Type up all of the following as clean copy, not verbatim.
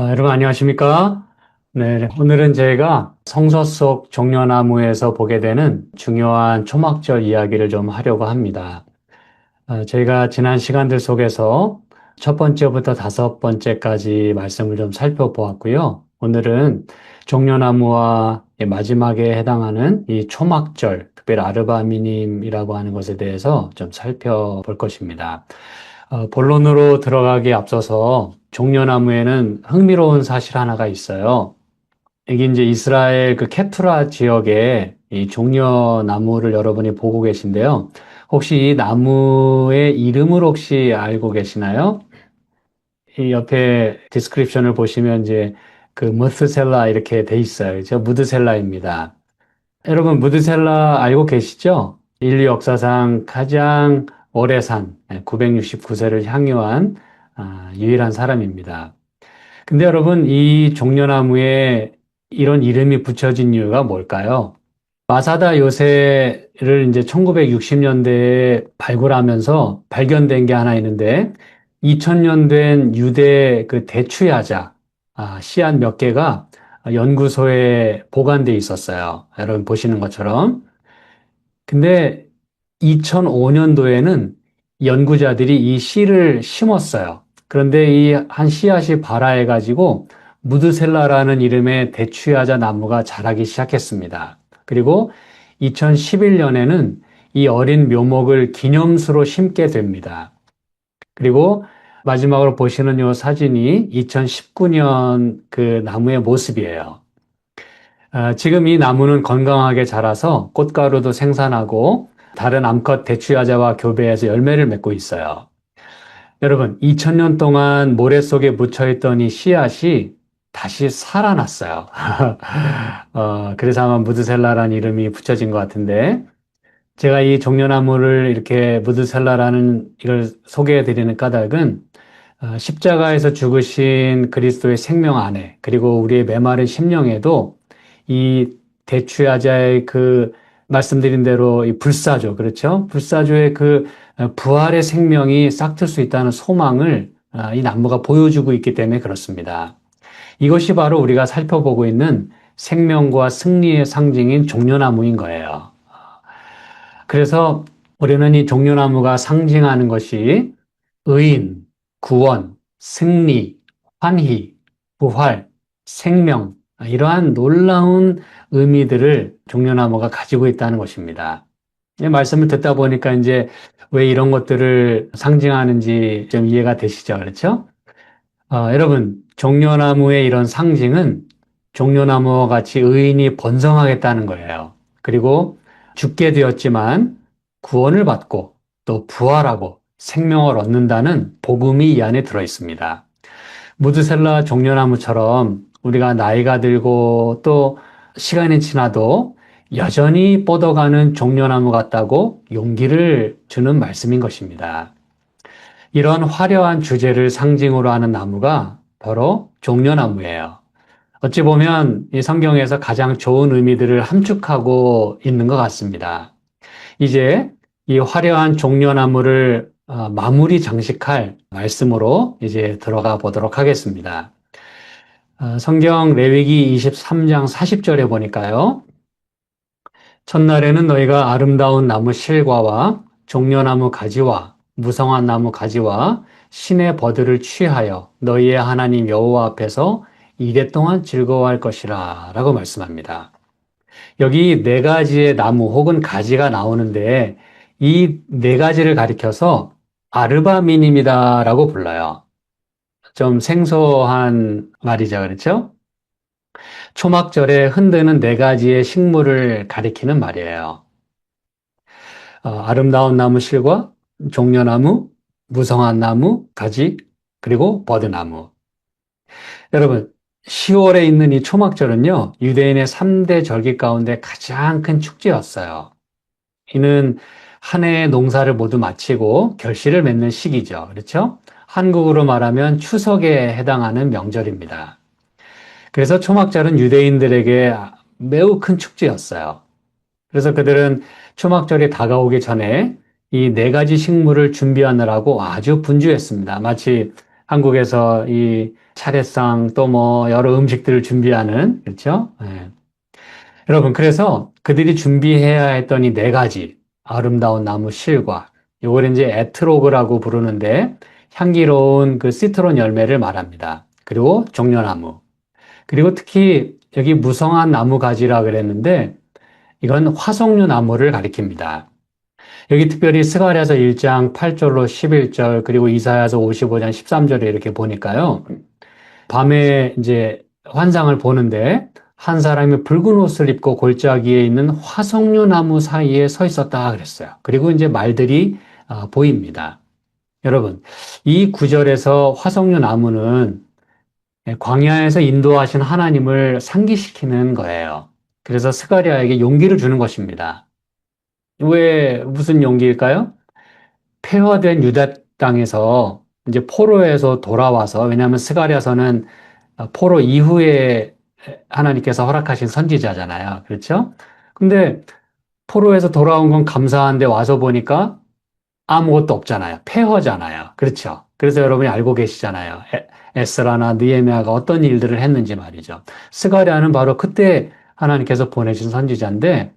여러분 안녕하십니까? 네, 오늘은 제가 성서 속 종려나무에서 보게 되는 중요한 초막절 이야기를 좀 하려고 합니다. 저희가 지난 시간들 속에서 첫 번째부터 다섯 번째까지 말씀을 좀 살펴보았고요. 오늘은 종려나무와 마지막에 해당하는 이 초막절, 특별히 아르바미님이라고 하는 것에 대해서 좀 살펴볼 것입니다. 본론으로 들어가기에 앞서서 종려나무에는 흥미로운 사실 하나가 있어요. 이게 이제 이스라엘 그 케투라 지역에 이 종려나무를 여러분이 보고 계신데요. 혹시 이 나무의 이름을 혹시 알고 계시나요? 이 옆에 디스크립션을 보시면 이제 그 무드셀라 이렇게 돼 있어요. 그죠? 무드셀라입니다. 여러분 무드셀라 알고 계시죠? 인류 역사상 가장 오래 산 969세를 향유한 유일한 사람입니다. 근데 여러분 이 종려나무에 이런 이름이 붙여진 이유가 뭘까요? 마사다 요새를 이제 1960년대에 발굴하면서 발견된 게 하나 있는데 2000년 된 유대 그 대추야자 씨앗 몇 개가 연구소에 보관돼 있었어요. 여러분 보시는 것처럼. 근데 2005년도에는 연구자들이 이 씨를 심었어요. 그런데 이 한 씨앗이 발화해가지고 무드셀라라는 이름의 대추야자 나무가 자라기 시작했습니다. 그리고 2011년에는 이 어린 묘목을 기념수로 심게 됩니다. 그리고 마지막으로 보시는 이 사진이 2019년 그 나무의 모습이에요. 지금 이 나무는 건강하게 자라서 꽃가루도 생산하고 다른 암컷 대추야자와 교배해서 열매를 맺고 있어요. 여러분, 2000년 동안 모래 속에 묻혀있던 이 씨앗이 다시 살아났어요. 그래서 아마 무드셀라라는 이름이 붙여진 것 같은데, 제가 이 종려나무를 이렇게 무드셀라라는 이걸 소개해 드리는 까닭은 십자가에서 죽으신 그리스도의 생명 안에, 그리고 우리의 메마른 심령에도 이 대추야자의 그 말씀드린 대로 이 불사조, 그렇죠? 불사조의 그 부활의 생명이 싹틀 수 있다는 소망을 이 나무가 보여주고 있기 때문에 그렇습니다. 이것이 바로 우리가 살펴보고 있는 생명과 승리의 상징인 종려나무인 거예요. 그래서 우리는 이 종려나무가 상징하는 것이 의인, 구원, 승리, 환희, 부활, 생명, 이러한 놀라운 의미들을 종려나무가 가지고 있다는 것입니다. 이 말씀을 듣다 보니까 이제 왜 이런 것들을 상징하는지 좀 이해가 되시죠? 그렇죠? 여러분, 종려나무의 이런 상징은 종려나무와 같이 의인이 번성하겠다는 거예요. 그리고 죽게 되었지만 구원을 받고 또 부활하고 생명을 얻는다는 복음이 이 안에 들어 있습니다. 무드셀라 종려나무처럼 우리가 나이가 들고 또 시간이 지나도 여전히 뻗어가는 종려나무 같다고 용기를 주는 말씀인 것입니다. 이런 화려한 주제를 상징으로 하는 나무가 바로 종려나무예요. 어찌 보면 이 성경에서 가장 좋은 의미들을 함축하고 있는 것 같습니다. 이제 이 화려한 종려나무를 마무리 장식할 말씀으로 이제 들어가 보도록 하겠습니다. 성경 레위기 23장 40절에 보니까요. 첫날에는 너희가 아름다운 나무 실과와 종려나무 가지와 무성한 나무 가지와 신의 버들을 취하여 너희의 하나님 여호와 앞에서 이래 동안 즐거워할 것이라 라고 말씀합니다. 여기 네 가지의 나무 혹은 가지가 나오는데 이 네 가지를 가리켜서 아르바미님이다라고 불러요. 좀 생소한 말이죠, 그렇죠? 초막절에 흔드는 네 가지의 식물을 가리키는 말이에요. 아름다운 나무 실과 종려나무, 무성한 나무, 가지, 그리고 버드나무. 여러분, 10월에 있는 이 초막절은요, 유대인의 3대 절기 가운데 가장 큰 축제였어요. 이는 한 해의 농사를 모두 마치고 결실을 맺는 시기죠. 그렇죠? 한국으로 말하면 추석에 해당하는 명절입니다. 그래서 초막절은 유대인들에게 매우 큰 축제였어요. 그래서 그들은 초막절이 다가오기 전에 이 네 가지 식물을 준비하느라고 아주 분주했습니다. 마치 한국에서 이 차례상 또 뭐 여러 음식들을 준비하는, 그렇죠? 예. 여러분, 그래서 그들이 준비해야 했던 이 네 가지 아름다운 나무 실과 요걸 이제 에트로그라고 부르는데 향기로운 그 시트론 열매를 말합니다. 그리고 종려나무. 그리고 특히 여기 무성한 나무 가지라 그랬는데 이건 화석류 나무를 가리킵니다. 여기 특별히 스가랴서 1장 8절로 11절 그리고 이사야서 55장 13절에 이렇게 보니까요. 밤에 이제 환상을 보는데 한 사람이 붉은 옷을 입고 골짜기에 있는 화석류 나무 사이에 서 있었다 그랬어요. 그리고 이제 말들이 보입니다. 여러분, 이 구절에서 화석류 나무는 광야에서 인도하신 하나님을 상기시키는 거예요. 그래서 스가랴에게 용기를 주는 것입니다. 왜 무슨 용기일까요? 폐허된 유다 땅에서 이제 포로에서 돌아와서 왜냐하면 스가랴서는 포로 이후에 하나님께서 허락하신 선지자잖아요. 그렇죠? 근데 포로에서 돌아온 건 감사한데 와서 보니까 아무것도 없잖아요. 폐허잖아요. 그렇죠? 그래서 여러분이 알고 계시잖아요. 에스라나 느헤미야가 어떤 일들을 했는지 말이죠. 스가랴는 바로 그때 하나님께서 보내신 선지자인데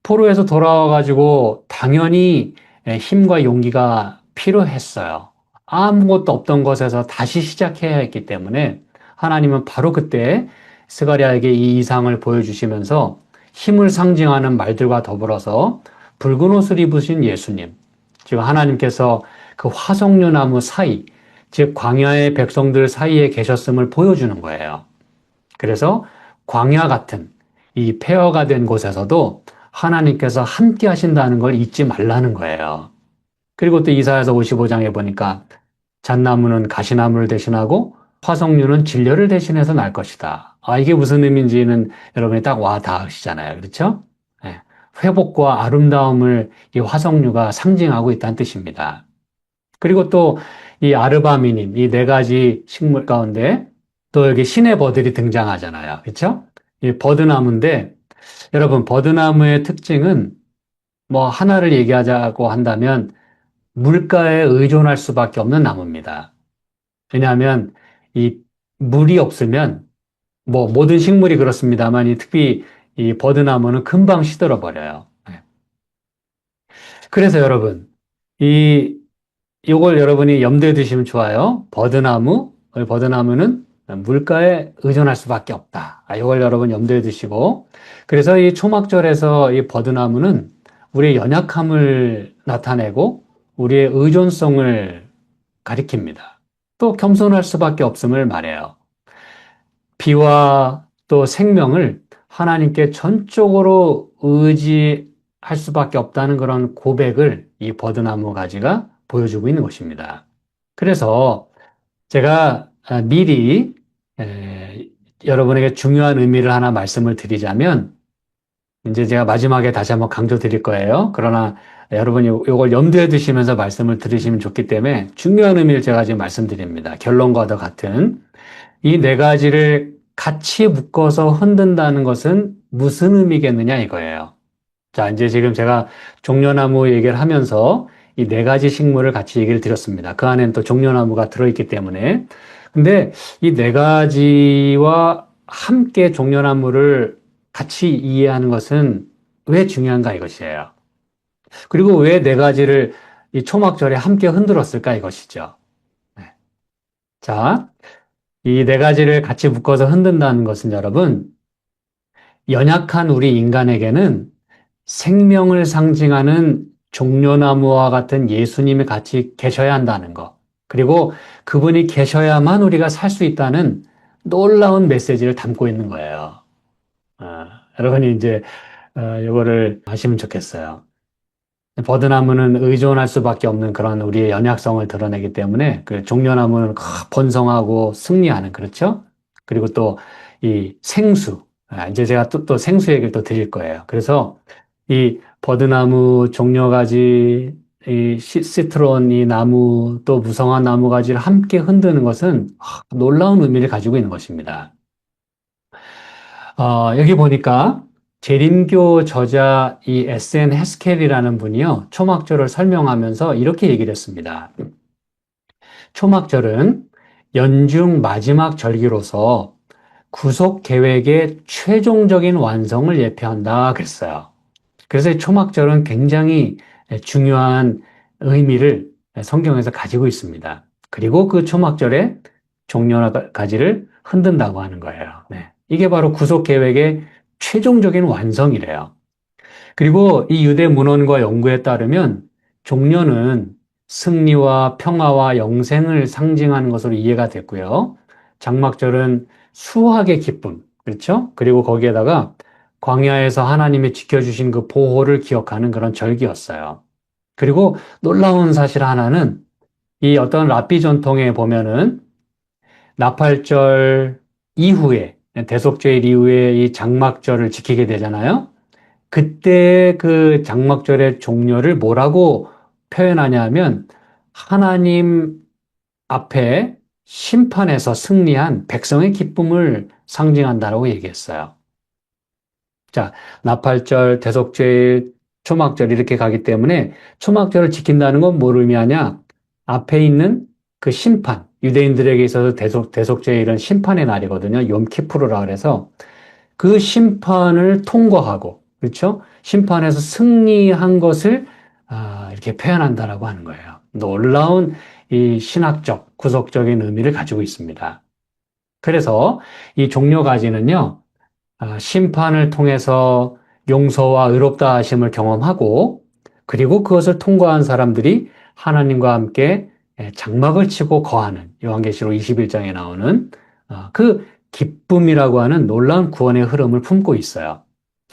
포로에서 돌아와가지고 당연히 힘과 용기가 필요했어요. 아무것도 없던 것에서 다시 시작해야 했기 때문에 하나님은 바로 그때 스가랴에게 이 이상을 보여주시면서 힘을 상징하는 말들과 더불어서 붉은 옷을 입으신 예수님, 즉 하나님께서 그 화석류 나무 사이, 즉 광야의 백성들 사이에 계셨음을 보여주는 거예요. 그래서 광야 같은 이 폐허가 된 곳에서도 하나님께서 함께 하신다는 걸 잊지 말라는 거예요. 그리고 또 이사야서 55장에 보니까 잣나무는 가시나무를 대신하고 화석류는 진려를 대신해서 날 것이다. 이게 무슨 의미인지는 여러분이 딱 와 닿으시잖아요. 그렇죠? 네. 회복과 아름다움을 이 화석류가 상징하고 있다는 뜻입니다. 그리고 또 이 아르바미님, 이 네 가지 식물 가운데 또 여기 신의 버들이 등장하잖아요. 그렇죠? 이 버드나무인데 여러분 버드나무의 특징은 뭐 하나를 얘기하자고 한다면 물가에 의존할 수밖에 없는 나무입니다. 왜냐하면 이 물이 없으면 뭐 모든 식물이 그렇습니다만 특히 이 버드나무는 금방 시들어 버려요. 그래서 여러분 이 이걸 여러분이 염두에 두시면 좋아요. 버드나무는 물가에 의존할 수밖에 없다. 이걸 여러분 염두에 두시고 그래서 이 초막절에서 이 버드나무는 우리의 연약함을 나타내고 우리의 의존성을 가리킵니다. 또 겸손할 수밖에 없음을 말해요. 비와 또 생명을 하나님께 전적으로 의지할 수밖에 없다는 그런 고백을 이 버드나무 가지가 보여주고 있는 것입니다. 그래서 제가 미리 여러분에게 중요한 의미를 하나 말씀을 드리자면 이제 제가 마지막에 다시 한번 강조 드릴 거예요. 그러나 여러분이 이걸 염두에 두시면서 말씀을 들으시면 좋기 때문에 중요한 의미를 제가 지금 말씀드립니다. 결론과도 같은 이 네 가지를 같이 묶어서 흔든다는 것은 무슨 의미겠느냐 이거예요. 자, 이제 지금 제가 종려나무 얘기를 하면서 이 네 가지 식물을 같이 얘기를 드렸습니다. 그 안에는 또 종려나무가 들어있기 때문에. 근데 이 네 가지와 함께 종려나무를 같이 이해하는 것은 왜 중요한가 이것이에요. 그리고 왜 네 가지를 이 초막절에 함께 흔들었을까 이것이죠. 네. 자, 이 네 가지를 같이 묶어서 흔든다는 것은 여러분, 연약한 우리 인간에게는 생명을 상징하는 종려나무와 같은 예수님이 같이 계셔야 한다는 것. 그리고 그분이 계셔야만 우리가 살 수 있다는 놀라운 메시지를 담고 있는 거예요. 여러분이 이제 이거를 아시면 좋겠어요. 버드나무는 의존할 수밖에 없는 그런 우리의 연약성을 드러내기 때문에 그 종려나무는 번성하고 승리하는 그렇죠? 그리고 또 이 생수 이제 제가 또 생수 얘기를 또 드릴 거예요. 그래서 이 버드나무 종려가지 이 시트론 이 나무 또 무성한 나무 가지를 함께 흔드는 것은 놀라운 의미를 가지고 있는 것입니다. 여기 보니까 재림교 저자 이 S.N. 헤스켈이라는 분이요. 초막절을 설명하면서 이렇게 얘기를 했습니다. 초막절은 연중 마지막 절기로서 구속 계획의 최종적인 완성을 예표한다 그랬어요. 그래서 이 초막절은 굉장히 중요한 의미를 성경에서 가지고 있습니다. 그리고 그 초막절에 종려나 가지를 흔든다고 하는 거예요. 네. 이게 바로 구속 계획의 최종적인 완성이래요. 그리고 이 유대 문헌과 연구에 따르면 종려는 승리와 평화와 영생을 상징하는 것으로 이해가 됐고요. 장막절은 수확의 기쁨, 그렇죠? 그리고 거기에다가 광야에서 하나님이 지켜주신 그 보호를 기억하는 그런 절기였어요. 그리고 놀라운 사실 하나는 이 어떤 랍비 전통에 보면은 나팔절 이후에 대속죄일 이후에 이 장막절을 지키게 되잖아요. 그때 그 장막절의 종료를 뭐라고 표현하냐면 하나님 앞에 심판에서 승리한 백성의 기쁨을 상징한다라고 얘기했어요. 자, 나팔절, 대속죄일, 초막절 이렇게 가기 때문에 초막절을 지킨다는 건 뭘 의미하냐? 앞에 있는 그 심판, 유대인들에게 있어서 대속죄일은 심판의 날이거든요. 욤키푸르라 그래서 그 심판을 통과하고, 그렇죠? 심판에서 승리한 것을 이렇게 표현한다라고 하는 거예요. 놀라운 이 신학적, 구속적인 의미를 가지고 있습니다. 그래서 이 종려가지는요, 심판을 통해서 용서와 의롭다 하심을 경험하고, 그리고 그것을 통과한 사람들이 하나님과 함께 장막을 치고 거하는 요한계시록 21장에 나오는 그 기쁨이라고 하는 놀라운 구원의 흐름을 품고 있어요.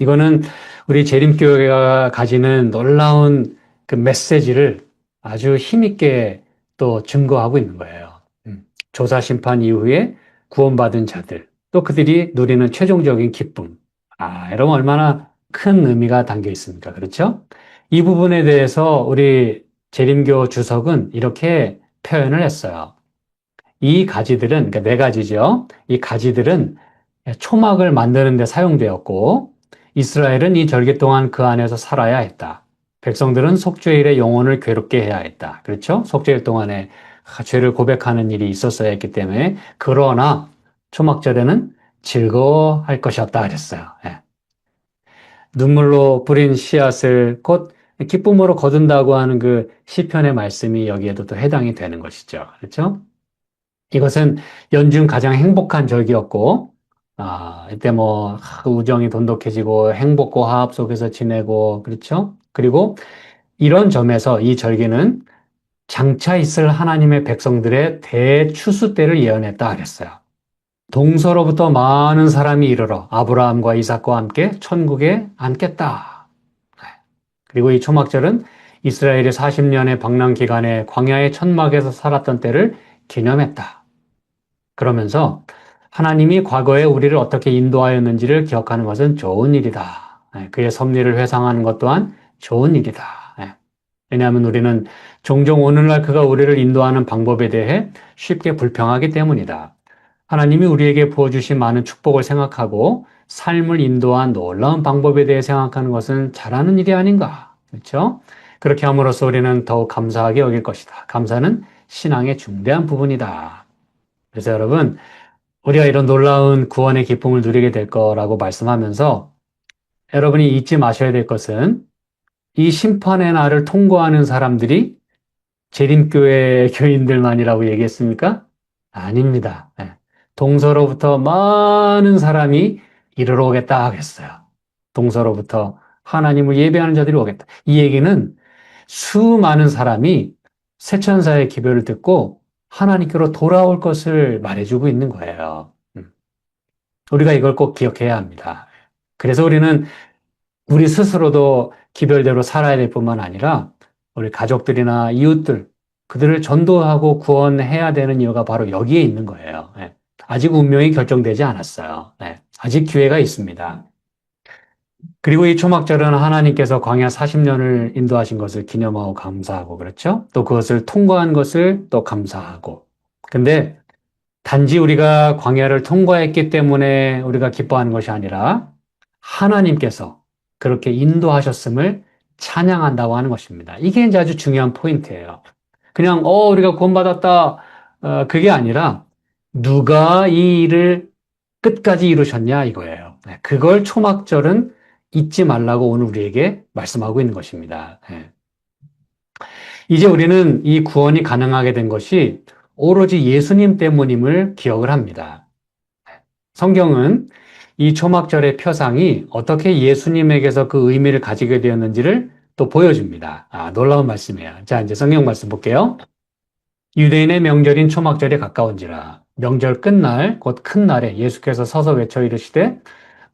이거는 우리 재림교회가 가지는 놀라운 그 메시지를 아주 힘있게 또 증거하고 있는 거예요. 조사 심판 이후에 구원받은 자들, 또 그들이 누리는 최종적인 기쁨. 여러분 얼마나 큰 의미가 담겨 있습니까? 그렇죠? 이 부분에 대해서 우리 재림교 주석은 이렇게 표현을 했어요. 이 가지들은, 그러니까 네 가지죠. 이 가지들은 초막을 만드는 데 사용되었고, 이스라엘은 이 절기 동안 그 안에서 살아야 했다. 백성들은 속죄일에 영혼을 괴롭게 해야 했다. 그렇죠? 속죄일 동안에 죄를 고백하는 일이 있었어야 했기 때문에, 그러나 초막절에는 즐거워할 것이었다 그랬어요. 예. 눈물로 뿌린 씨앗을 곧 기쁨으로 거둔다고 하는 그 시편의 말씀이 여기에도 또 해당이 되는 것이죠. 그렇죠? 이것은 연중 가장 행복한 절기였고, 이때 뭐, 우정이 돈독해지고, 행복과 화합 속에서 지내고, 그렇죠? 그리고 이런 점에서 이 절기는 장차 있을 하나님의 백성들의 대추수 때를 예언했다 그랬어요. 동서로부터 많은 사람이 이르러 아브라함과 이삭과 함께 천국에 앉겠다. 그리고 이 초막절은 이스라엘의 40년의 방랑 기간에 광야의 천막에서 살았던 때를 기념했다. 그러면서 하나님이 과거에 우리를 어떻게 인도하였는지를 기억하는 것은 좋은 일이다. 그의 섭리를 회상하는 것 또한 좋은 일이다. 왜냐하면 우리는 종종 오늘날 그가 우리를 인도하는 방법에 대해 쉽게 불평하기 때문이다. 하나님이 우리에게 부어주신 많은 축복을 생각하고 삶을 인도한 놀라운 방법에 대해 생각하는 것은 잘하는 일이 아닌가. 그렇죠? 그렇게 함으로써 우리는 더욱 감사하게 여길 것이다. 감사는 신앙의 중대한 부분이다. 그래서 여러분, 우리가 이런 놀라운 구원의 기쁨을 누리게 될 거라고 말씀하면서 여러분이 잊지 마셔야 될 것은 이 심판의 날을 통과하는 사람들이 재림교회 교인들만이라고 얘기했습니까? 아닙니다. 동서로부터 많은 사람이 이르러 오겠다 하겠어요. 동서로부터 하나님을 예배하는 자들이 오겠다. 이 얘기는 수많은 사람이 새천사의 기별을 듣고 하나님께로 돌아올 것을 말해주고 있는 거예요. 우리가 이걸 꼭 기억해야 합니다. 그래서 우리는 우리 스스로도 기별대로 살아야 될 뿐만 아니라 우리 가족들이나 이웃들, 그들을 전도하고 구원해야 되는 이유가 바로 여기에 있는 거예요. 아직 운명이 결정되지 않았어요. 아직 기회가 있습니다. 그리고 이 초막절은 하나님께서 광야 40년을 인도하신 것을 기념하고 감사하고 그렇죠? 또 그것을 통과한 것을 또 감사하고. 근데 단지 우리가 광야를 통과했기 때문에 우리가 기뻐하는 것이 아니라 하나님께서 그렇게 인도하셨음을 찬양한다고 하는 것입니다. 이게 이제 아주 중요한 포인트예요. 그냥 우리가 구원받았다 그게 아니라 누가 이 일을 끝까지 이루셨냐 이거예요. 그걸 초막절은 잊지 말라고 오늘 우리에게 말씀하고 있는 것입니다. 이제 우리는 이 구원이 가능하게 된 것이 오로지 예수님 때문임을 기억을 합니다. 성경은 이 초막절의 표상이 어떻게 예수님에게서 그 의미를 가지게 되었는지를 또 보여줍니다. 놀라운 말씀이에요. 자, 이제 성경 말씀 볼게요. 유대인의 명절인 초막절이 가까운지라 명절 끝날 곧 큰 날에 예수께서 서서 외쳐 이르시되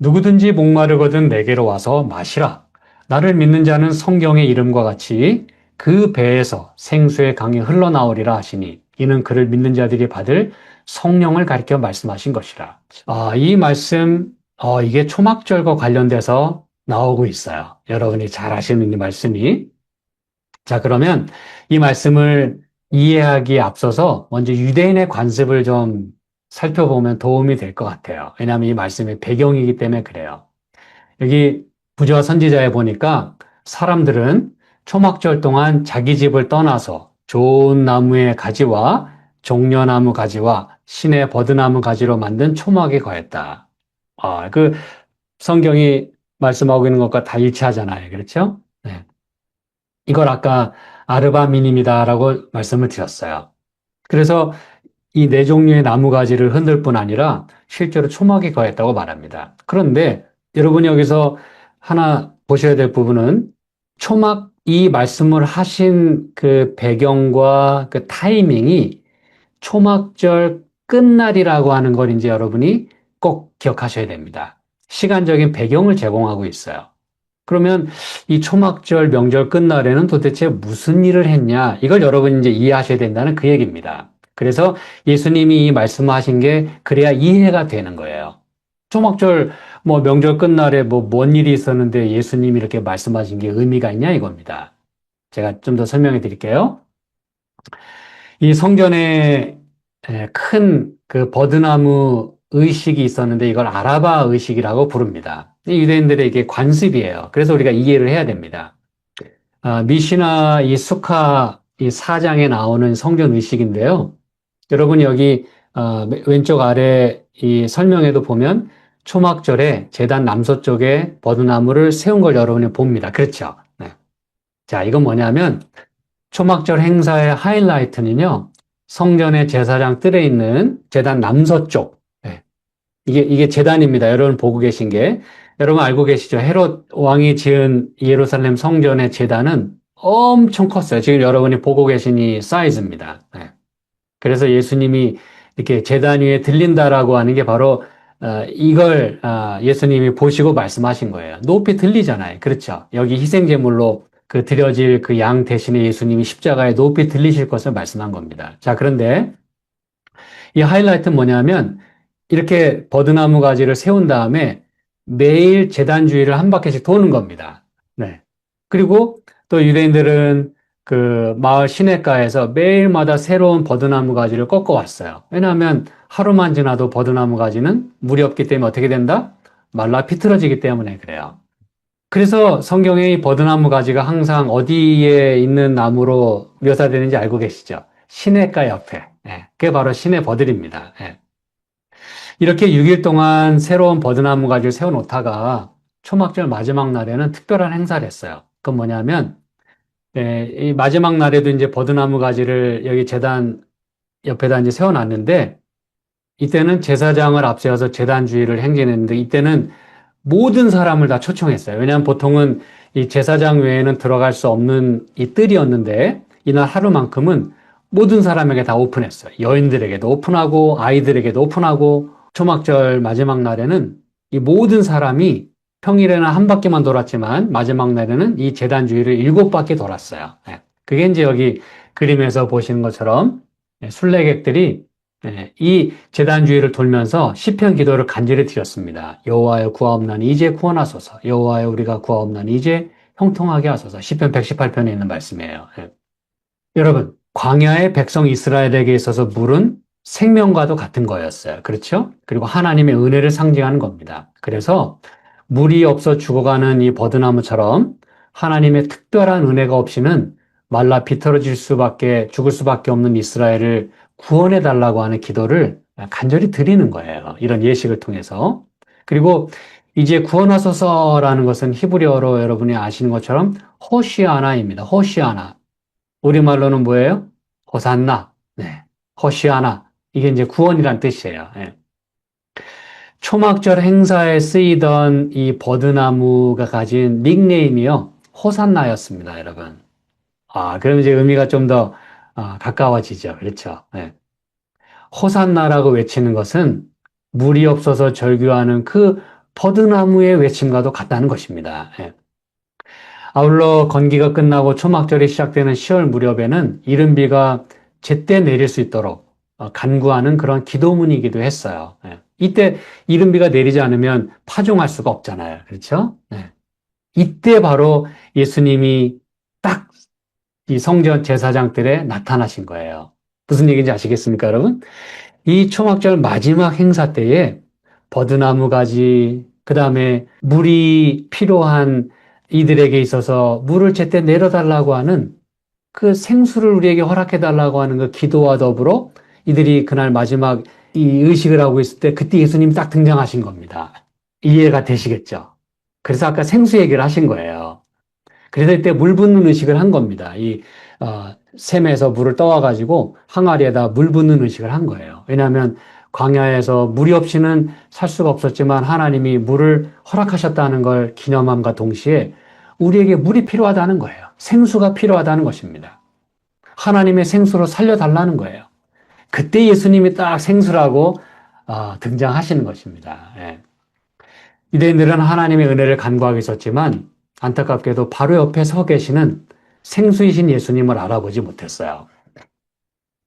누구든지 목마르거든 내게로 와서 마시라. 나를 믿는 자는 성경의 이름과 같이 그 배에서 생수의 강이 흘러나오리라 하시니 이는 그를 믿는 자들이 받을 성령을 가리켜 말씀하신 것이라. 이 말씀, 이게 초막절과 관련돼서 나오고 있어요. 여러분이 잘 아시는 이 말씀이. 자, 그러면 이 말씀을 이해하기에 앞서서 먼저 유대인의 관습을 좀 살펴보면 도움이 될 것 같아요. 왜냐하면 이 말씀의 배경이기 때문에 그래요. 여기 부조와 선지자에 보니까 사람들은 초막절 동안 자기 집을 떠나서 좋은 나무의 가지와 종려나무 가지와 신의 버드나무 가지로 만든 초막에 거했다. 그 성경이 말씀하고 있는 것과 다 일치하잖아요. 그렇죠? 네. 이걸 아까 아르바민임이다라고 말씀을 드렸어요. 그래서 이 네 종류의 나무 가지를 흔들 뿐 아니라 실제로 초막에 거했다고 말합니다. 그런데 여러분이 여기서 하나 보셔야 될 부분은 초막 이 말씀을 하신 그 배경과 그 타이밍이 초막절 끝날이라고 하는 걸 이제 여러분이 꼭 기억하셔야 됩니다. 시간적인 배경을 제공하고 있어요. 그러면 이 초막절 명절 끝날에는 도대체 무슨 일을 했냐? 이걸 여러분이 이제 이해하셔야 된다는 그 얘기입니다. 그래서 예수님이 이 말씀하신 게 그래야 이해가 되는 거예요. 초막절 명절 끝날에 뭔 일이 있었는데 예수님이 이렇게 말씀하신 게 의미가 있냐 이겁니다. 제가 좀 더 설명해 드릴게요. 이 성전에 큰 그 버드나무 의식이 있었는데 이걸 아라바 의식이라고 부릅니다. 유대인들의 이게 관습이에요. 그래서 우리가 이해를 해야 됩니다. 미시나 이 수카 이 4장에 나오는 성전 의식인데요. 여러분이 여기 왼쪽 아래 이 설명에도 보면 초막절에 제단 남서쪽에 버드나무를 세운 걸 여러분이 봅니다. 그렇죠? 네. 자, 이건 뭐냐면 초막절 행사의 하이라이트는요. 성전의 제사장 뜰에 있는 제단 남서쪽. 네. 이게 제단입니다. 여러분 보고 계신 게. 여러분 알고 계시죠? 헤롯 왕이 지은 예루살렘 성전의 제단은 엄청 컸어요. 지금 여러분이 보고 계신 이 사이즈입니다. 네. 그래서 예수님이 이렇게 제단 위에 들린다라고 하는 게 바로 이걸 예수님이 보시고 말씀하신 거예요. 높이 들리잖아요. 그렇죠? 여기 희생제물로 그 드려질 그 양 대신에 예수님이 십자가에 높이 들리실 것을 말씀한 겁니다. 자, 그런데 이 하이라이트는 뭐냐면 이렇게 버드나무 가지를 세운 다음에 매일 제단 주위를 한 바퀴씩 도는 겁니다. 네. 그리고 또 유대인들은 그 마을 시내가에서 매일마다 새로운 버드나무 가지를 꺾어 왔어요. 왜냐하면 하루만 지나도 버드나무 가지는 물이 없기 때문에 어떻게 된다? 말라 비틀어지기 때문에 그래요. 그래서 성경에 이 버드나무 가지가 항상 어디에 있는 나무로 묘사되는지 알고 계시죠? 시냇가 옆에. 예, 그게 바로 시내버들입니다. 예. 이렇게 6일 동안 새로운 버드나무 가지를 세워놓다가 초막절 마지막 날에는 특별한 행사를 했어요. 그건 뭐냐면 이 마지막 날에도 이제 버드나무 가지를 여기 제단 옆에다 이제 세워놨는데 이때는 제사장을 앞세워서 제단 주위를 행진했는데 이때는 모든 사람을 다 초청했어요. 왜냐하면 보통은 이 제사장 외에는 들어갈 수 없는 이 뜰이었는데 이날 하루만큼은 모든 사람에게 다 오픈했어요. 여인들에게도 오픈하고 아이들에게도 오픈하고 초막절 마지막 날에는 이 모든 사람이 평일에는 한 바퀴만 돌았지만 마지막 날에는 이 제단 주위를 7바퀴 돌았어요. 그게 이제 여기 그림에서 보시는 것처럼 순례객들이 이 제단 주위를 돌면서 시편 기도를 간절히 드렸습니다. 여호와여 구하옵나니 이제 구원하소서. 여호와여 우리가 구하옵나니 이제 형통하게 하소서. 시편 118편에 있는 말씀이에요. 여러분, 광야의 백성 이스라엘에게 있어서 물은 생명과도 같은 거였어요. 그렇죠? 그리고 하나님의 은혜를 상징하는 겁니다. 그래서 물이 없어 죽어가는 이 버드나무처럼 하나님의 특별한 은혜가 없이는 말라 비틀어질 수밖에 죽을 수밖에 없는 이스라엘을 구원해 달라고 하는 기도를 간절히 드리는 거예요. 이런 예식을 통해서. 그리고 이제 구원하소서라는 것은 히브리어로 여러분이 아시는 것처럼 호시아나입니다. 호시아나. 우리말로는 뭐예요? 호산나. 네. 호시아나. 이게 이제 구원이란 뜻이에요. 예. 초막절 행사에 쓰이던 이 버드나무가 가진 닉네임이요. 호산나였습니다, 여러분. 그럼 이제 의미가 좀 더 가까워지죠. 그렇죠. 예. 호산나라고 외치는 것은 물이 없어서 절규하는 그 버드나무의 외침과도 같다는 것입니다. 예. 아울러 건기가 끝나고 초막절이 시작되는 10월 무렵에는 이른비가 제때 내릴 수 있도록 간구하는 그런 기도문이기도 했어요. 예. 이때 이른비가 내리지 않으면 파종할 수가 없잖아요. 그렇죠? 예. 이때 바로 예수님이 딱 이 성전 제사장들에 나타나신 거예요. 무슨 얘기인지 아시겠습니까, 여러분? 이 초막절 마지막 행사 때에 버드나무 가지, 그 다음에 물이 필요한 이들에게 있어서 물을 제때 내려달라고 하는 그 생수를 우리에게 허락해달라고 하는 그 기도와 더불어 이들이 그날 마지막 이 의식을 하고 있을 때 그때 예수님이 딱 등장하신 겁니다. 이해가 되시겠죠? 그래서 아까 생수 얘기를 하신 거예요. 그래서 이때 물 붓는 의식을 한 겁니다. 샘에서 물을 떠와가지고 항아리에다 물 붓는 의식을 한 거예요. 왜냐하면 광야에서 물이 없이는 살 수가 없었지만 하나님이 물을 허락하셨다는 걸 기념함과 동시에 우리에게 물이 필요하다는 거예요. 생수가 필요하다는 것입니다. 하나님의 생수로 살려달라는 거예요. 그때 예수님이 딱 생수라고 등장하시는 것입니다. 예. 유대인들은 하나님의 은혜를 간구하고 있었지만 안타깝게도 바로 옆에 서 계시는 생수이신 예수님을 알아보지 못했어요.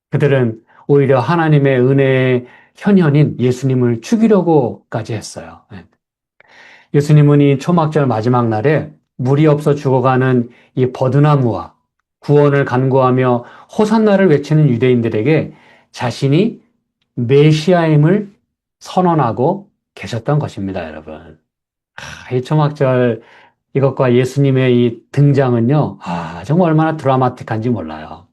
그들은 오히려 하나님의 은혜의 현현인 예수님을 죽이려고까지 했어요. 예수님은 이 초막절 마지막 날에 물이 없어 죽어가는 이 버드나무와 구원을 간구하며 호산나를 외치는 유대인들에게 자신이 메시아임을 선언하고 계셨던 것입니다, 여러분. 이 초막절 이것과 예수님의 이 등장은요, 정말 얼마나 드라마틱한지 몰라요.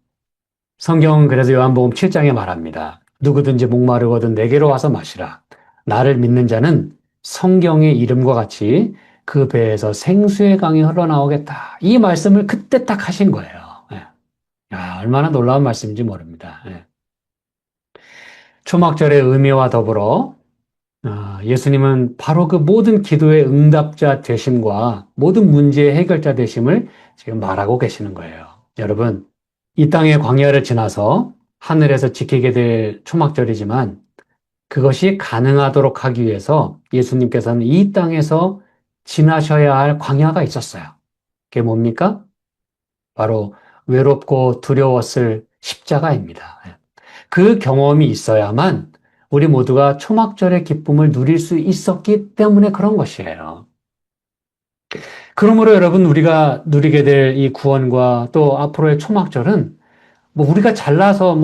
성경은 그래서 요한복음 7장에 말합니다. 누구든지 목마르거든 내게로 와서 마시라. 나를 믿는 자는 성경의 이름과 같이 그 배에서 생수의 강이 흘러나오겠다. 이 말씀을 그때 딱 하신 거예요. 얼마나 놀라운 말씀인지 모릅니다. 초막절의 의미와 더불어 예수님은 바로 그 모든 기도의 응답자 되심과 모든 문제의 해결자 되심을 지금 말하고 계시는 거예요. 여러분, 이 땅의 광야를 지나서 하늘에서 지키게 될 초막절이지만 그것이 가능하도록 하기 위해서 예수님께서는 이 땅에서 지나셔야 할 광야가 있었어요. 그게 뭡니까? 바로 외롭고 두려웠을 십자가입니다. 그 경험이 있어야만 우리 모두가 초막절의 기쁨을 누릴 수 있었기 때문에 그런 것이에요. 그러므로 여러분, 우리가 누리게 될 이 구원과 또 앞으로의 초막절은 우리가 잘나서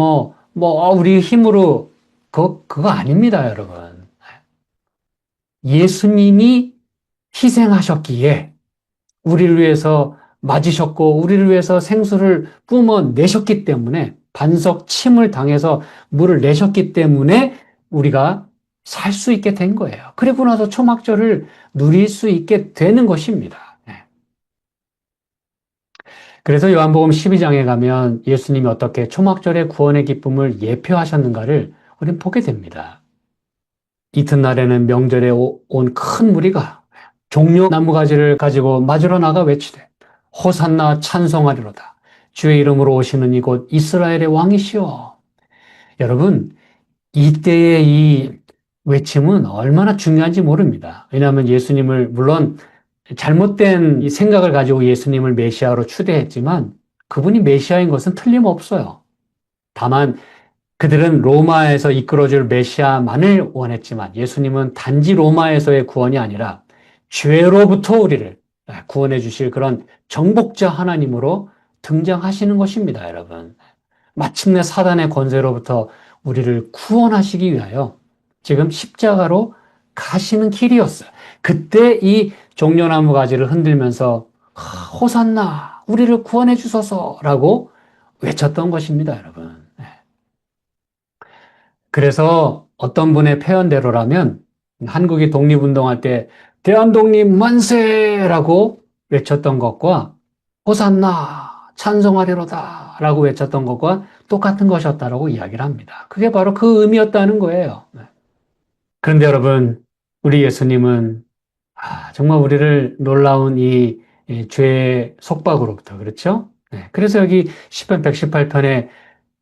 우리 힘으로 그거 아닙니다, 여러분. 예수님이 희생하셨기에 우리를 위해서 맞으셨고 우리를 위해서 생수를 뿜어내셨기 때문에 반석 침을 당해서 물을 내셨기 때문에 우리가 살 수 있게 된 거예요. 그리고 나서 초막절을 누릴 수 있게 되는 것입니다. 그래서 요한복음 12장에 가면 예수님이 어떻게 초막절의 구원의 기쁨을 예표하셨는가를 우리는 보게 됩니다. 이튿날에는 명절에 온 큰 무리가 종려 나무가지를 가지고 맞으러 나가 외치되 호산나 찬송하리로다. 주의 이름으로 오시는 이곳 이스라엘의 왕이시여. 여러분, 이때의 이 외침은 얼마나 중요한지 모릅니다. 왜냐하면 예수님을 물론 잘못된 이 생각을 가지고 예수님을 메시아로 추대했지만 그분이 메시아인 것은 틀림없어요. 다만 그들은 로마에서 이끌어줄 메시아만을 원했지만 예수님은 단지 로마에서의 구원이 아니라 죄로부터 우리를 구원해 주실 그런 정복자 하나님으로 등장하시는 것입니다, 여러분. 마침내 사단의 권세로부터 우리를 구원하시기 위하여 지금 십자가로 가시는 길이었어요. 그때 이 종려나무 가지를 흔들면서 호산나 우리를 구원해 주소서라고 외쳤던 것입니다, 여러분. 그래서 어떤 분의 표현대로라면 한국이 독립운동할 때 대한독립 만세라고 외쳤던 것과 호산나 찬송하리로다 라고 외쳤던 것과 똑같은 것이었다라고 이야기를 합니다. 그게 바로 그 의미였다는 거예요. 네. 그런데 여러분, 우리 예수님은 정말 우리를 놀라운 이 죄의 속박으로부터, 그렇죠? 네. 그래서 여기 시편 118편에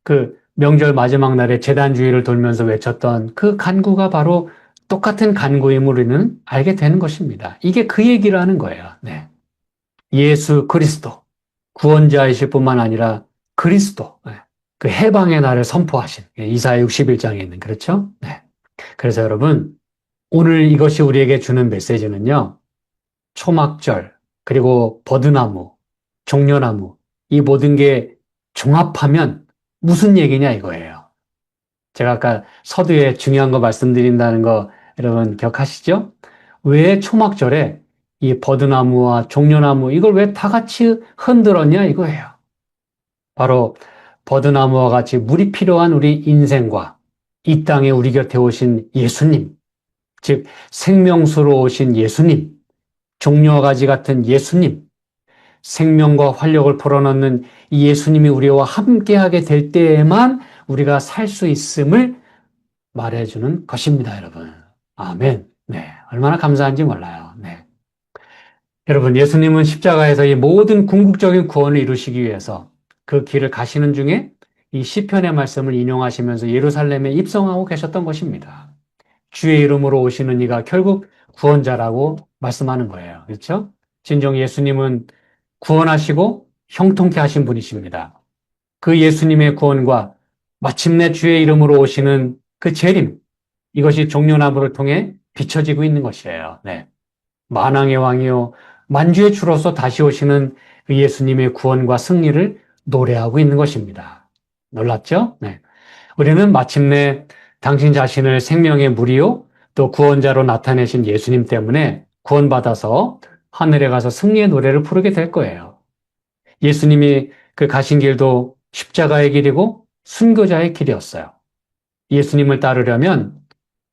그 명절 마지막 날에 제단주의를 돌면서 외쳤던 그 간구가 바로 똑같은 간구임을 우리는 알게 되는 것입니다. 이게 그 얘기를 하는 거예요. 네. 예수 그리스도, 구원자이실 뿐만 아니라 그리스도, 네. 그 해방의 날을 선포하신 이사야 61장에 있는, 그렇죠? 네. 그래서 여러분, 오늘 이것이 우리에게 주는 메시지는요, 초막절, 그리고 버드나무, 종려나무, 이 모든 게 종합하면 무슨 얘기냐 이거예요. 제가 아까 서두에 중요한 거 말씀드린다는 거 여러분 기억하시죠? 왜 초막절에 이 버드나무와 종려나무 이걸 왜 다 같이 흔들었냐 이거예요. 바로 버드나무와 같이 물이 필요한 우리 인생과 이 땅에 우리 곁에 오신 예수님, 즉 생명수로 오신 예수님, 종려와 가지 같은 예수님, 생명과 활력을 불어넣는 이 예수님이 우리와 함께하게 될 때에만 우리가 살 수 있음을 말해주는 것입니다, 여러분. 아멘. 네. 얼마나 감사한지 몰라요. 네. 여러분, 예수님은 십자가에서 이 모든 궁극적인 구원을 이루시기 위해서 그 길을 가시는 중에 이 시편의 말씀을 인용하시면서 예루살렘에 입성하고 계셨던 것입니다. 주의 이름으로 오시는 이가 결국 구원자라고 말씀하는 거예요. 그렇죠? 진정 예수님은 구원하시고 형통케 하신 분이십니다. 그 예수님의 구원과 마침내 주의 이름으로 오시는 그 재림, 이것이 종려나무를 통해 비춰지고 있는 것이에요. 네. 만왕의 왕이요 만주의 주로서 다시 오시는 그 예수님의 구원과 승리를 노래하고 있는 것입니다. 놀랍죠? 네. 우리는 마침내 당신 자신을 생명의 물이요 또 구원자로 나타내신 예수님 때문에 구원받아서 하늘에 가서 승리의 노래를 부르게 될 거예요. 예수님이 그 가신 길도 십자가의 길이고 순교자의 길이었어요. 예수님을 따르려면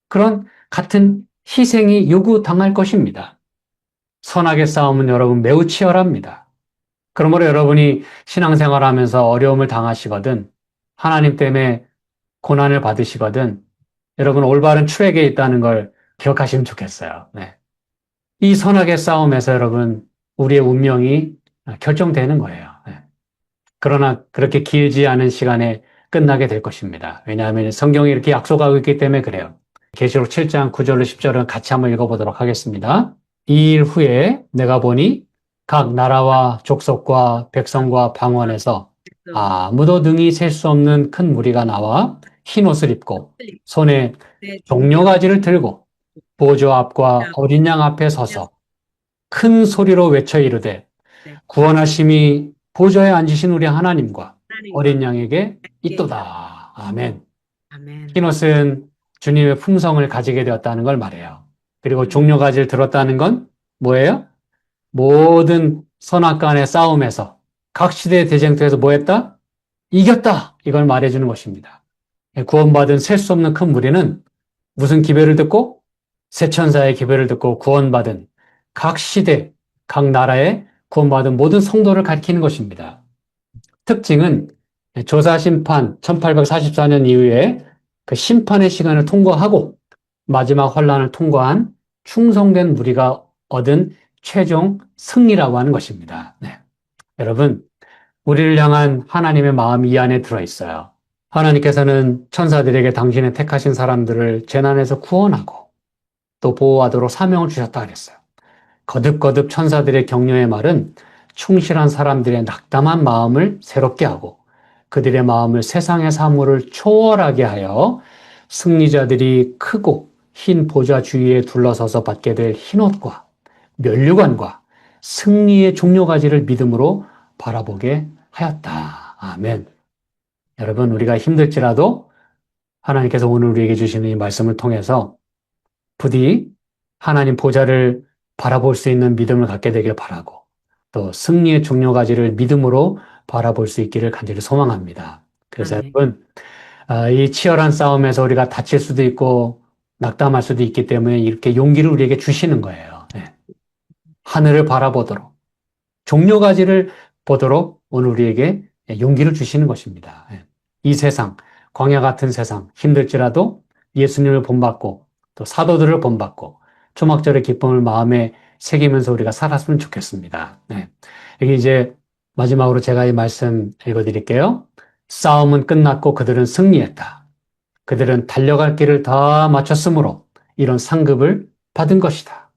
그런 같은 희생이 요구당할 것입니다. 선악의 싸움은 여러분 매우 치열합니다. 그러므로 여러분이 신앙생활 하면서 어려움을 당하시거든, 하나님 때문에 고난을 받으시거든, 여러분 올바른 트랙에 있다는 걸 기억하시면 좋겠어요. 네. 이 선악의 싸움에서 여러분 우리의 운명이 결정되는 거예요. 네. 그러나 그렇게 길지 않은 시간에 끝나게 될 것입니다. 왜냐하면 성경이 이렇게 약속하고 있기 때문에 그래요. 계시록 7장 9절로 10절은 같이 한번 읽어보도록 하겠습니다. 이 일 후에 내가 보니 각 나라와 족속과 백성과 방언에서 아무도 능히 셀 수 없는 큰 무리가 나와 흰 옷을 입고 손에 종려가지를 들고 보좌 앞과 어린 양 앞에 서서 큰 소리로 외쳐 이르되 구원하심이 보좌에 앉으신 우리 하나님과 어린 양에게 있도다. 아멘. 흰 옷은 주님의 품성을 가지게 되었다는 걸 말해요. 그리고 종려가지를 들었다는 건 뭐예요? 모든 선악간의 싸움에서 각 시대의 대쟁터에서 뭐 했다? 이겼다. 이걸 말해주는 것입니다. 구원받은 셀 수 없는 큰 무리는 무슨 기별을 듣고? 새 천사의 기별을 듣고 구원받은 각 시대, 각 나라의 구원받은 모든 성도를 가리키는 것입니다. 특징은 조사 심판 1844년 이후에 그 심판의 시간을 통과하고 마지막 환란을 통과한 충성된 무리가 얻은 최종 승리라고 하는 것입니다. 네. 여러분, 우리를 향한 하나님의 마음이 이 안에 들어있어요. 하나님께서는 천사들에게 당신의 택하신 사람들을 재난에서 구원하고 또 보호하도록 사명을 주셨다 그랬어요. 거듭거듭 천사들의 격려의 말은 충실한 사람들의 낙담한 마음을 새롭게 하고 그들의 마음을 세상의 사물을 초월하게 하여 승리자들이 크고 흰 보좌 주위에 둘러서서 받게 될 흰옷과 면류관과 승리의 종려가지를 믿음으로 바라보게 하였다. 아멘. 여러분, 우리가 힘들지라도 하나님께서 오늘 우리에게 주시는 이 말씀을 통해서 부디 하나님 보좌를 바라볼 수 있는 믿음을 갖게 되길 바라고 또 승리의 종려가지를 믿음으로 바라볼 수 있기를 간절히 소망합니다. 그래서 여러분, 이 치열한 싸움에서 우리가 다칠 수도 있고 낙담할 수도 있기 때문에 이렇게 용기를 우리에게 주시는 거예요. 예. 하늘을 바라보도록, 종려가지를 보도록 오늘 우리에게 용기를 주시는 것입니다. 예. 이 세상, 광야 같은 세상 힘들지라도 예수님을 본받고 또 사도들을 본받고 초막절의 기쁨을 마음에 새기면서 우리가 살았으면 좋겠습니다. 네. 여기 이제 마지막으로 제가 이 말씀 읽어드릴게요. 싸움은 끝났고 그들은 승리했다. 그들은 달려갈 길을 다 마쳤으므로 이런 상급을 받은 것이다.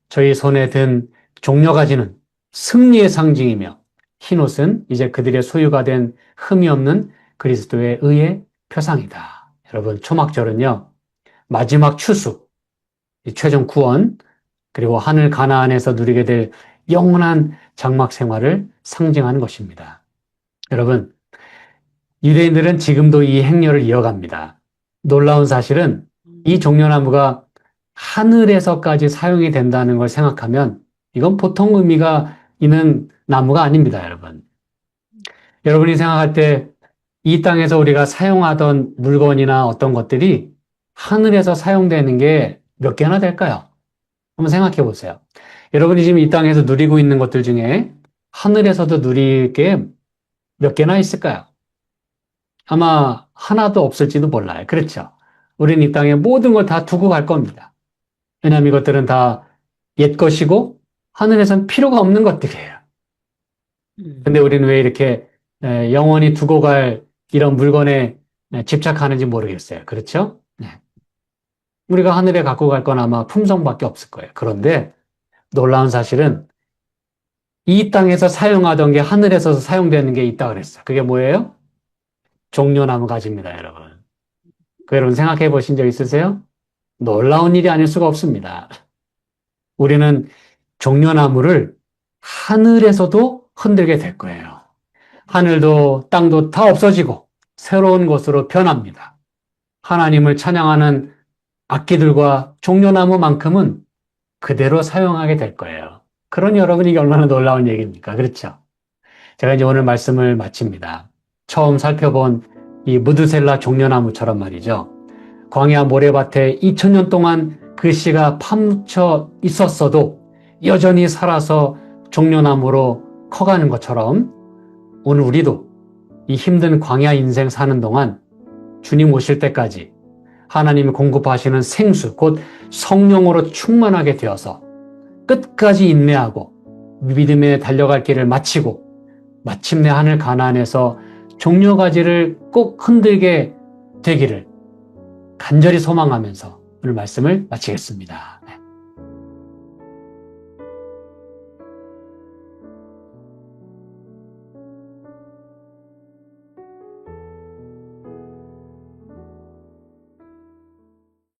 저희 손에 든 종려가지는 승리의 상징이며 흰옷은 이제 그들의 소유가 된 흠이 없는 그리스도의 의의 표상이다. 여러분, 초막절은요, 마지막 추수, 최종 구원, 그리고 하늘 가나안에서 누리게 될 영원한 장막 생활을 상징하는 것입니다. 여러분, 유대인들은 지금도 이 행렬을 이어갑니다. 놀라운 사실은 이 종려나무가 하늘에서까지 사용이 된다는 걸 생각하면 이건 보통 의미가 있는 나무가 아닙니다, 여러분. 여러분이 생각할 때 이 땅에서 우리가 사용하던 물건이나 어떤 것들이 하늘에서 사용되는 게 몇 개나 될까요? 한번 생각해 보세요. 여러분이 지금 이 땅에서 누리고 있는 것들 중에 하늘에서도 누릴 게 몇 개나 있을까요? 아마 하나도 없을지도 몰라요. 그렇죠? 우리는 이 땅에 모든 걸 다 두고 갈 겁니다. 왜냐하면 이것들은 다 옛 것이고 하늘에선 필요가 없는 것들이에요. 근데 우리는 왜 이렇게 영원히 두고 갈 이런 물건에 집착하는지 모르겠어요. 그렇죠? 네. 우리가 하늘에 갖고 갈 건 아마 품성밖에 없을 거예요. 그런데 놀라운 사실은 이 땅에서 사용하던 게 하늘에서 사용되는 게 있다 그랬어요. 그게 뭐예요? 종려나무 가지입니다, 여러분. 그 여러분 생각해 보신 적 있으세요? 놀라운 일이 아닐 수가 없습니다. 우리는 종려나무를 하늘에서도 흔들게 될 거예요. 하늘도 땅도 다 없어지고 새로운 곳으로 변합니다. 하나님을 찬양하는 악기들과 종려나무만큼은 그대로 사용하게 될 거예요. 그러니 여러분 이게 얼마나 놀라운 얘기입니까? 그렇죠? 제가 이제 오늘 말씀을 마칩니다. 처음 살펴본 이 무드셀라 종려나무처럼 말이죠. 광야 모래밭에 2000년 동안 그 씨가 파묻혀 있었어도 여전히 살아서 종려나무로 커가는 것처럼 오늘 우리도 이 힘든 광야 인생 사는 동안 주님 오실 때까지 하나님이 공급하시는 생수, 곧 성령으로 충만하게 되어서 끝까지 인내하고 믿음에 달려갈 길을 마치고 마침내 하늘 가나안에서 종려가지를 꼭 흔들게 되기를 간절히 소망하면서 오늘 말씀을 마치겠습니다.